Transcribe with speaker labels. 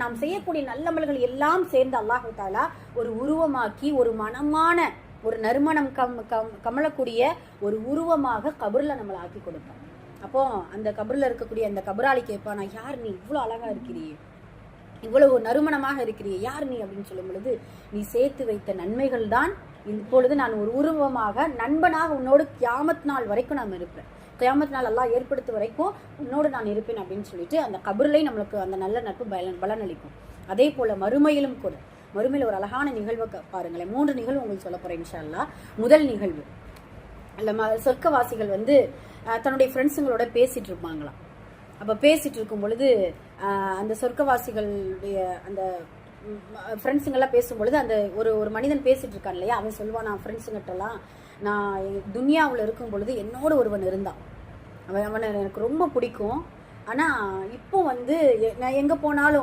Speaker 1: நாம் செய்யக்கூடிய நல்லமல்கள் எல்லாம் சேர்ந்து அல்லாஹ் தஆலா ஒரு உருவமாக்கி ஒரு மனமான ஒரு நறுமணம் கமலக்கூடிய ஒரு உருவமாக கபர்ல நம்மளை ஆக்கி கொடுப்பான். அப்போ அந்த கபர்ல இருக்கக்கூடிய அந்த கபராளி கேட்பானா, யார் நீ, இவ்வளவு அழகா இருக்கிறியே, இவ்வளவு நறுமணமாக இருக்கிறியே, யார் நீ அப்படின்னு சொல்லும் பொழுது, நீ சேர்த்து வைத்த நன்மைகள் தான் இப்பொழுது நான் ஒரு உருவமாக நண்பனாக உன்னோடு கியாமத் நாள் வரைக்கும் நான் இருப்பேன், கியாமத் நாள் அல்லாஹ் ஏற்படுத்த வரைக்கும் உன்னோடு நான் இருப்பேன் அப்படின்னு சொல்லிட்டு அந்த கபர்லை நம்மளுக்கு அந்த நல்ல நட்பு பலனளிக்கும். அதே போல மறுமையிலும் கூட, மறுமையில் ஒரு அழகான நிகழ்வை பாருங்களேன். 3 நிகழ்வு உங்களுக்கு சொல்ல போறேன் இன்ஷா அல்லாஹ். முதல் நிகழ்வு, அல்ல சொர்க்கவாசிகள் தன்னுடைய ஃப்ரெண்ட்ஸுங்களோட பேசிட்டு இருப்பாங்களாம். அப்போ பேசிட்டு இருக்கும் பொழுது அந்த சொர்க்கவாசிகளுடைய அந்த ஃப்ரெண்ட்ஸுங்கெல்லாம் பேசும்பொழுது அந்த ஒரு மனிதன் பேசிட்டு இருக்கான் இல்லையா, அவன் சொல்லுவான், நான் ஃப்ரெண்ட்ஸுங்கிட்டலாம் நான் துனியாவில் இருக்கும் பொழுது என்னோட ஒருவன் இருந்தான், அவனை எனக்கு ரொம்ப பிடிக்கும், ஆனால் இப்போ நான் எங்கே போனாலும்